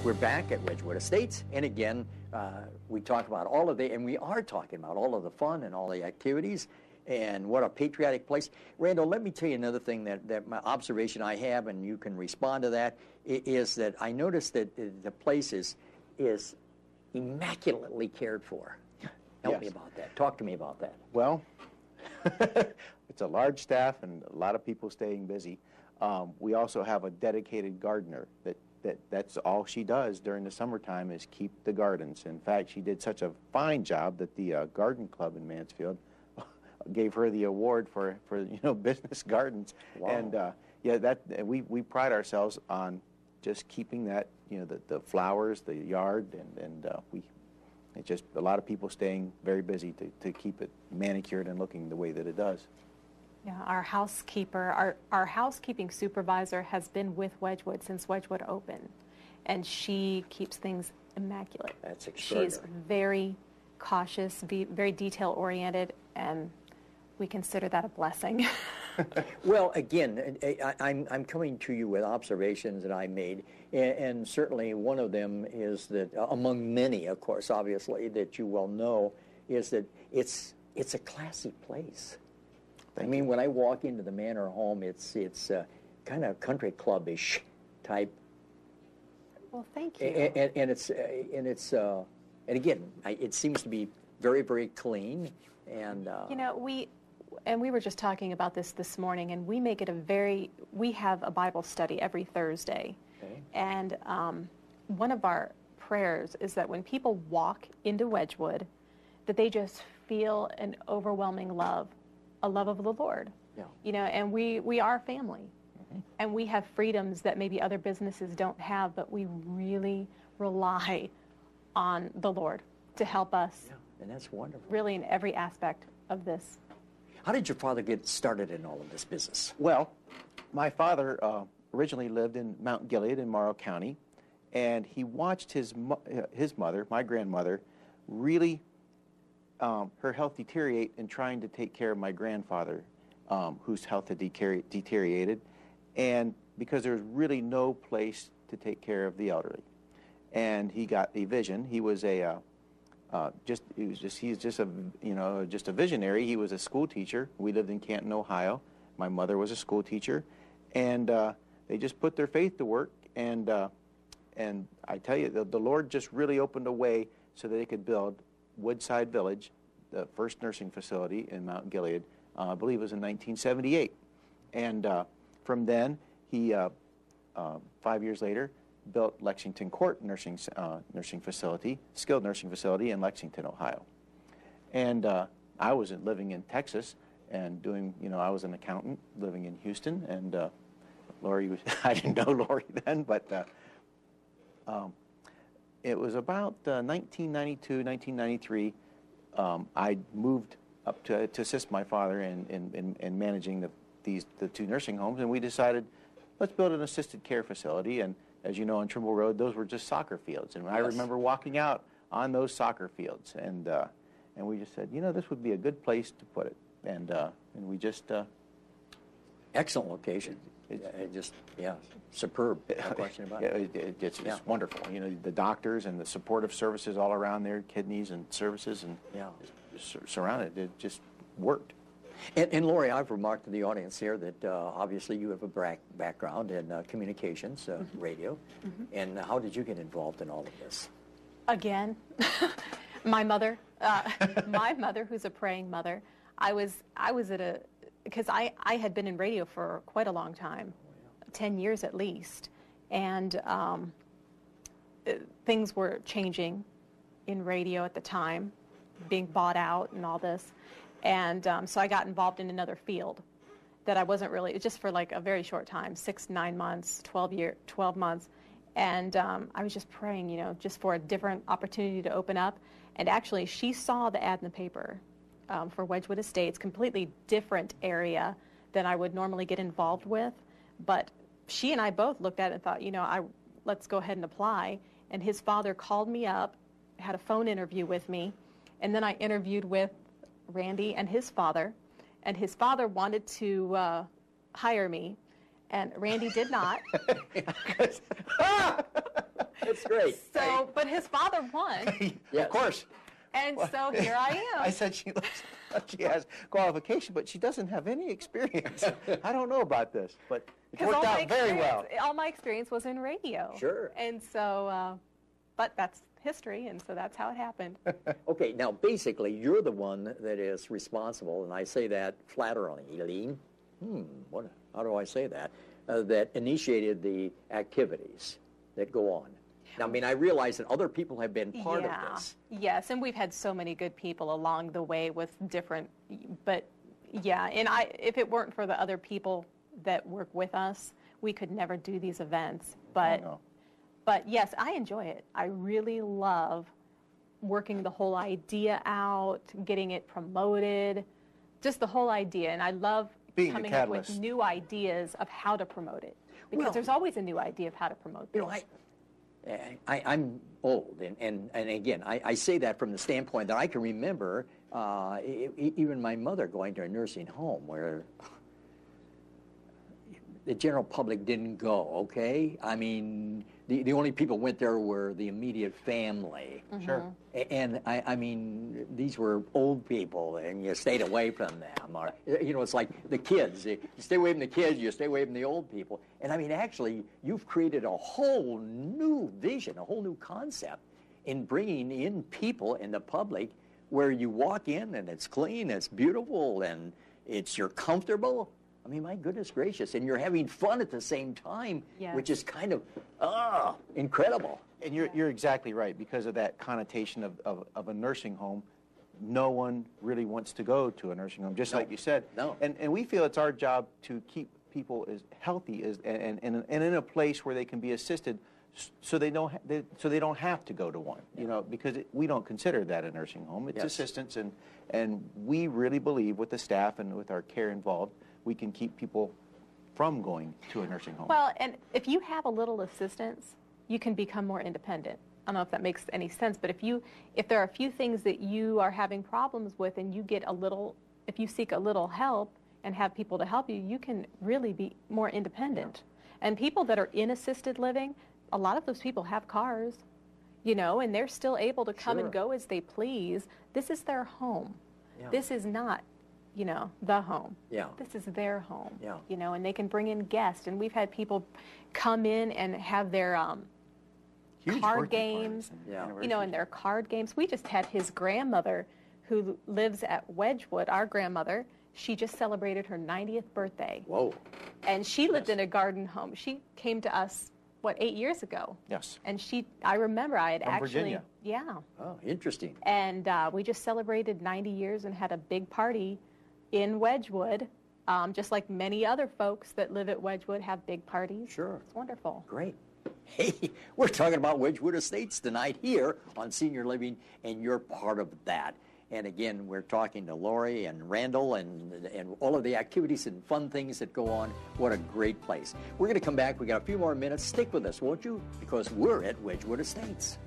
We're back at Wedgewood Estates, and again, we talk about all of and we are talking about all of the fun and all the activities, and what a patriotic place. Randall, let me tell you another thing that my observation I have, and you can respond to that, is that I noticed that the place is immaculately cared for. Help me about that. Talk to me about that. Well, it's a large staff and a lot of people staying busy. We also have a dedicated gardener that's all she does during the summertime is keep the gardens. In fact, she did such a fine job that the garden club in Mansfield gave her the award for business gardens. Wow. And we pride ourselves on just keeping that, the flowers, the yard, and it's just a lot of people staying very busy to keep it manicured and looking the way that it does. Yeah, our housekeeper, our housekeeping supervisor has been with Wedgewood since Wedgewood opened, and she keeps things immaculate. That's extraordinary. She's very cautious, very detail-oriented, and we consider that a blessing. Well, again, I'm coming to you with observations that I made, and certainly one of them is that, among many, of course, obviously, that you well know, is that it's a classy place. When I walk into the manor home, it's kind of country clubbish type. Well, thank you. And again, it seems to be very, very clean. And we were just talking about this morning, and we make it we have a Bible study every Thursday. Okay. And one of our prayers is that when people walk into Wedgewood, that they just feel an overwhelming love. A love of the Lord, and we are family, and we have freedoms that maybe other businesses don't have, but we really rely on the Lord to help us. Yeah, and that's wonderful. Really, in every aspect of this. How did your father get started in all of this business? Well, my father originally lived in Mount Gilead in Morrow County, and he watched his mother, my grandmother, really. Her health deteriorate in trying to take care of my grandfather, whose health had deteriorated, and because there was really no place to take care of the elderly, and he got a vision. He was just a visionary. He was a school teacher. We lived in Canton, Ohio. My mother was a school teacher, and they just put their faith to work, and I tell you, the Lord just really opened a way so that they could build Woodside Village, the first nursing facility in Mount Gilead, I believe it was in 1978. And from then, he, 5 years later, built Lexington Court nursing facility, skilled nursing facility in Lexington, Ohio. And I was living in Texas and doing, I was an accountant living in Houston, and Lori was, I didn't know Lori then, but it was about 1992, 1993, I moved up to assist my father in managing the two nursing homes, and we decided, let's build an assisted care facility. And as you know, on Trimble Road, those were just soccer fields. And yes. I remember walking out on those soccer fields, and we just said, this would be a good place to put it. And we just... Excellent location. Superb. No question about it. It's wonderful. The doctors and the supportive services all around there, kidneys and services, and surrounded. It just worked. And Lori, I've remarked to the audience here that obviously you have a background in communications, radio. Mm-hmm. And how did you get involved in all of this? Again, my mother, who's a praying mother. I was at because I had been in radio for quite a long time, 10 years at least, and things were changing in radio at the time, being bought out and all this, and so I got involved in another field that I wasn't really, just for like a very short time, 6, 9 months, 12 months, and I was just praying, just for a different opportunity to open up, and actually she saw the ad in the paper for Wedgewood Estates, completely different area than I would normally get involved with. But she and I both looked at it and thought, let's go ahead and apply. And his father called me up, had a phone interview with me, and then I interviewed with Randy and his father. And his father wanted to hire me, and Randy did not. That's great. So, but his father won. Yes. Of course. And so here I am. I said she has qualification, but she doesn't have any experience. I don't know about this, but it worked out very well. All my experience was in radio. Sure. And so, but that's history, and so that's how it happened. Okay, now basically you're the one that is responsible, and I say that flatteringly. How do I say that? That initiated the activities that go on. Now, I mean, I realize that other people have been part of this. Yes, and we've had so many good people along the way with different, but yeah, and if it weren't for the other people that work with us, we could never do these events. But yes, I enjoy it. I really love working the whole idea out, getting it promoted, just the whole idea, and I love coming up with new ideas of how to promote it, because there's always a new idea of how to promote this. I'm old, and again, I say that from the standpoint that I can remember even my mother going to a nursing home where the general public didn't go, okay? I mean, the only people went there were the immediate family. Mm-hmm. Sure. And I mean, these were old people, and you stayed away from them. Or, you know, it's like the kids. You stay away from the kids, you stay away from the old people. And I mean, actually, you've created a whole new vision, a whole new concept in bringing in people in the public where you walk in and it's clean, it's beautiful, and you're comfortable. I mean, my goodness gracious, and you're having fun at the same time, which is kind of, incredible. And you're exactly right. Because of that connotation of a nursing home, no one really wants to go to a nursing home, just like you said. No. And we feel it's our job to keep people as healthy and in a place where they can be assisted, so they don't have to go to one. You know, because we don't consider that a nursing home. It's assistance, and we really believe with the staff and with our care involved, we can keep people from going to a nursing home. Well, and if you have a little assistance, you can become more independent. I don't know if that makes any sense, but if there are a few things that you are having problems with, and you get if you seek a little help and have people to help you, you can really be more independent. And people that are in assisted living, a lot of those people have cars, you know, and they're still able to come and go as they please. This is their home. Yeah. This is not, you know, the home. Yeah. This is their home. Yeah. You know, and they can bring in guests. And we've had people come in and have their card games, you know, and their card games. We just had his grandmother who lives at Wedgewood, our grandmother. She just celebrated her 90th birthday. Whoa. And she lived in a garden home. She came to us, 8 years ago? Yes. And I remember I had From Virginia. Yeah. Oh, interesting. And we just celebrated 90 years and had a big party in Wedgewood, just like many other folks that live at Wedgewood have big parties. Sure. It's wonderful. Great. Hey, we're talking about Wedgewood Estates tonight here on Senior Living, and you're part of that. And again, we're talking to Lori and Randall and all of the activities and fun things that go on. What a great place. We're going to come back. We got a few more minutes. Stick with us, won't you? Because we're at Wedgewood Estates.